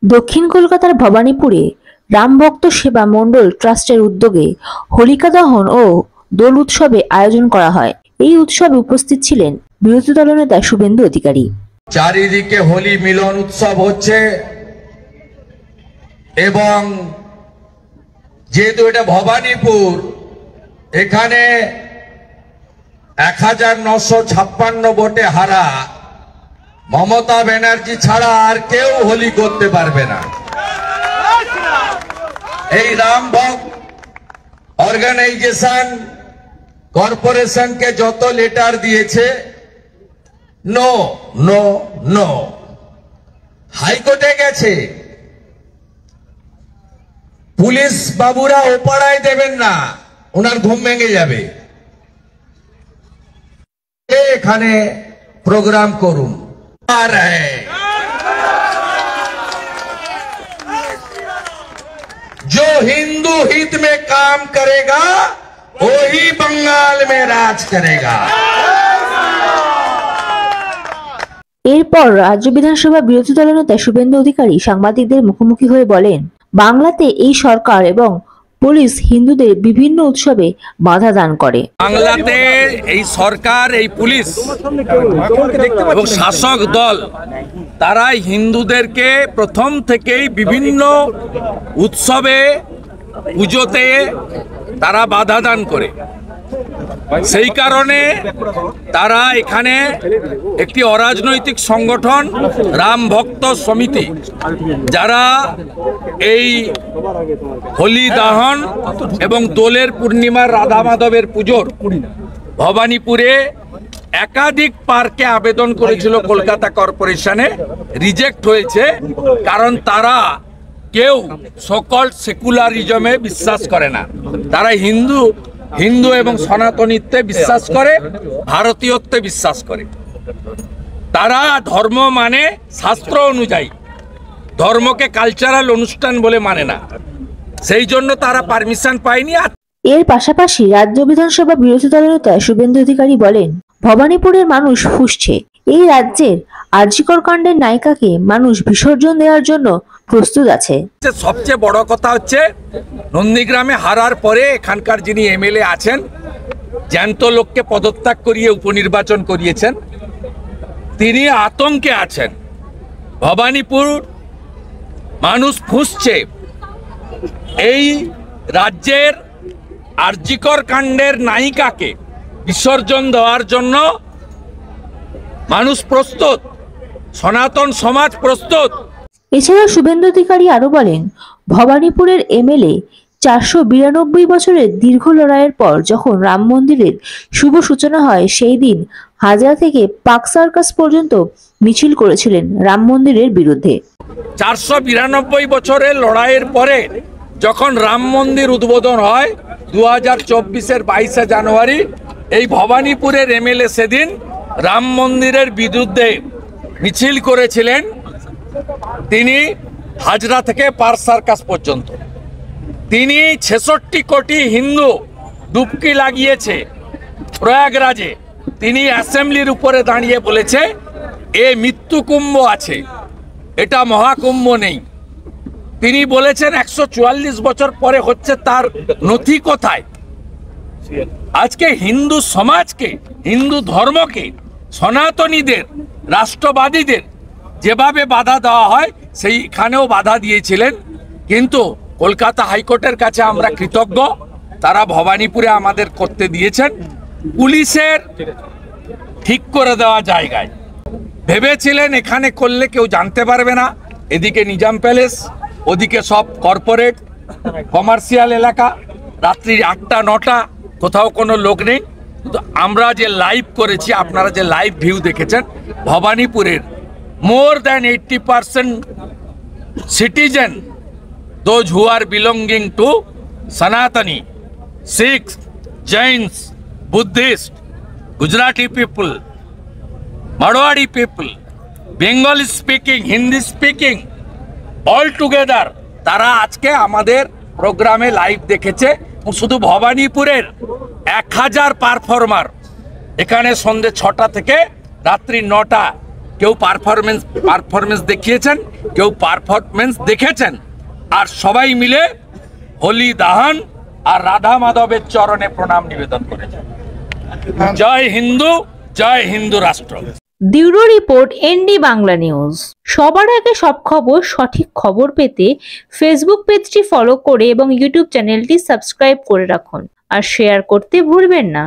দক্ষিণ কলকাতার ভবানীপুরে রামভক্ত সেবা মণ্ডল ট্রাস্টের উদ্যোগে হোলিকা দহন ও দোল উৎসবে আয়োজন করা হয়। এই উৎসবে উপস্থিত ছিলেন বিরোধী দলনেতা শুভেন্দু অধিকারী। চারিদিকে হোলি মিলন উৎসব হচ্ছে এবং যেহেতু এটা ভবানীপুর, এখানে 1956 ভোটে হারা মমতা ব্যানার্জি ছাড়া আর কেউ হোলি করতে পারবে না। এই রামভক্ত অর্গানাইজেশন কর্পোরেশনকে যত লেটার দিয়েছে, নো নো নো, হাইকোর্টে গেছে, পুলিশ বাবুরা ওপাড়ায় দেবেন না, ওনার ঘুম ভেঙে যাবে, এখানে প্রোগ্রাম করুন। আর जो हिंदू हित में काम करेगा वही बंगाल में राज करेगा। এরপর রাজ্য বিধানসভা বিরোধী দলনেতা শুভেন্দু অধিকারী সাংবাদিকদের মুখোমুখি হয়ে বলেন, বাংলাতে এই সরকার এবং পুলিশ হিন্দুদের বিভিন্ন উৎসবে বাধা দান করে। বাংলাতে এই সরকার, এই পুলিশ এবং শাসক দল তারা হিন্দুদেরকে প্রথম থেকেই বিভিন্ন উৎসবে, পুজোতে তারা বাধা দান করে। সেই কারণে তারা এখানে একটি অরাজনৈতিক সংগঠন রাম ভক্ত সমিতি, যারা এই হোলি দাহন এবং দোলের পূর্ণিমার রাধা মাধবের পুজোর ভবানীপুরে একাধিক পার্কে আবেদন করেছিল কলকাতা কর্পোরেশনে, রিজেক্ট হয়েছে। কারণ তারা কেউ সকল সেকুলারিজমে বিশ্বাস করে না, তারা হিন্দু এবং সনাতনীত্বে বিশ্বাস করে, ভারতীয়ত্বে বিশ্বাস করে। তারা ধর্ম মানে শাস্ত্র অনুযায়ী, ধর্মকে কালচারাল অনুষ্ঠান বলে মানে না, সেই জন্য তারা পারমিশন পায়নি। এর পাশাপাশি রাজ্য বিধানসভা বিরোধী দলনেতা শুভেন্দু অধিকারী বলেন, ভবানীপুরের মানুষ ফুঁসছে। এই রাজ্যের আরজিকর কাণ্ডের নায়িকাকে মানুষ বিসর্জন দেওয়ার জন্য প্রস্তুত আছে। সবচেয়ে বড় কথা হচ্ছে, নন্দীগ্রামে হারার পরে এখানকার যিনি এমএলএ আছেন, জ্যান্ত লোককে পদত্যাগ করিয়ে উপনির্বাচন করিয়েছেন, তিনি আতঙ্কে আছেন। ভবানীপুর মানুষ ফুঁসছে। এই রাজ্যের আরজিকর কাণ্ডের নায়িকাকে বিসর্জন দেওয়ার জন্য মানুষ প্রস্তুত, সনাতন সমাজ প্রস্তুত। এছাড়া শুভেন্দু অধিকারী আরো বলেন, ভবানীপুরের এমএলএ 492 বছরের দীর্ঘ লড়াইয়ের পর যখন রাম মন্দিরের শুভ সূচনা হয়, সেই দিন হাজরা থেকে পার্ক সার্কাস পর্যন্ত মিছিল করেছিলেন রাম মন্দিরের বিরুদ্ধে। 492 বছরের লড়াইয়ের পরে যখন রাম মন্দির উদ্বোধন হয় 2024-এর 22শে জানুয়ারি, এই ভবানীপুরের এমএলএ সেদিন রাম মন্দিরের বিরুদ্ধে মিছিল করেছিলেন। তিনি হাজরা থেকে পার্ক সার্কাস পর্যন্ত, তিনি 66 কোটি হিন্দু ডুবকি লাগিয়েছে প্রয়াগরাজে। তিনি অ্যাসেম্বলির উপরে দাঁড়িয়ে বলেছে, এ মৃত্যু কুম্ভ আছে, এটা মহাকুম্ভ নেই। তিনি বলেছেন 144 বছর পরে হচ্ছে, তার নথি কোথায়? আজকে হিন্দু সমাজকে, হিন্দু ধর্মকে, সনাতনীদের, রাষ্ট্রবাদীদের যেভাবে বাধা দেওয়া হয়, সেইখানেও বাধা দিয়েছিলেন। কিন্তু কলকাতা হাইকোর্টের কাছে আমরা কৃতজ্ঞ, তারা ভবানীপুরে আমাদের করতে দিয়েছেন। পুলিশের ঠিক করে দেওয়া জায়গায় ভেবেছিলেন এখানে করলে কেউ জানতে পারবে না, এদিকে নিজাম প্যালেস, ওদিকে সব কর্পোরেট কমার্শিয়াল এলাকা, রাত্রি 8টা-9টা কোথাও কোনো লোক নেই। কিন্তু আমরা যে লাইভ করেছি, আপনারা যে লাইভ ভিউ দেখেছেন, ভবানীপুরের more than 80% citizen, those who are belonging to Sanatani, Sikhs, Jains, Buddhist, Gujarati people, Marwari people, Bengali speaking, Hindi speaking, all together তারা আজকে আমাদের প্রোগ্রামে লাইভ দেখেছে। শুধু ভবানীপুরের 1000 পারফর্মার এখানে সন্ধ্যে 6টা থেকে রাত্রি 9টা কেউ পারফরমেন্স দেখিয়েছেন, কেউ পারফরমেন্স দেখেছেন, আর সবাই মিলে হোলি দাহন আর রাধা মাধবের চরণে প্রণাম নিবেদন করেছেন। জয় হিন্দু রাষ্ট্র। Bureau report ND Bangla news. সবার আগে সব খবর, সঠিক খবর পেতে ফেসবুক পেজটি ফলো করে এবং ইউটিউব চ্যানেলটি সাবস্ক্রাইব করে রাখুন আর শেয়ার করতে ভুলবেন না।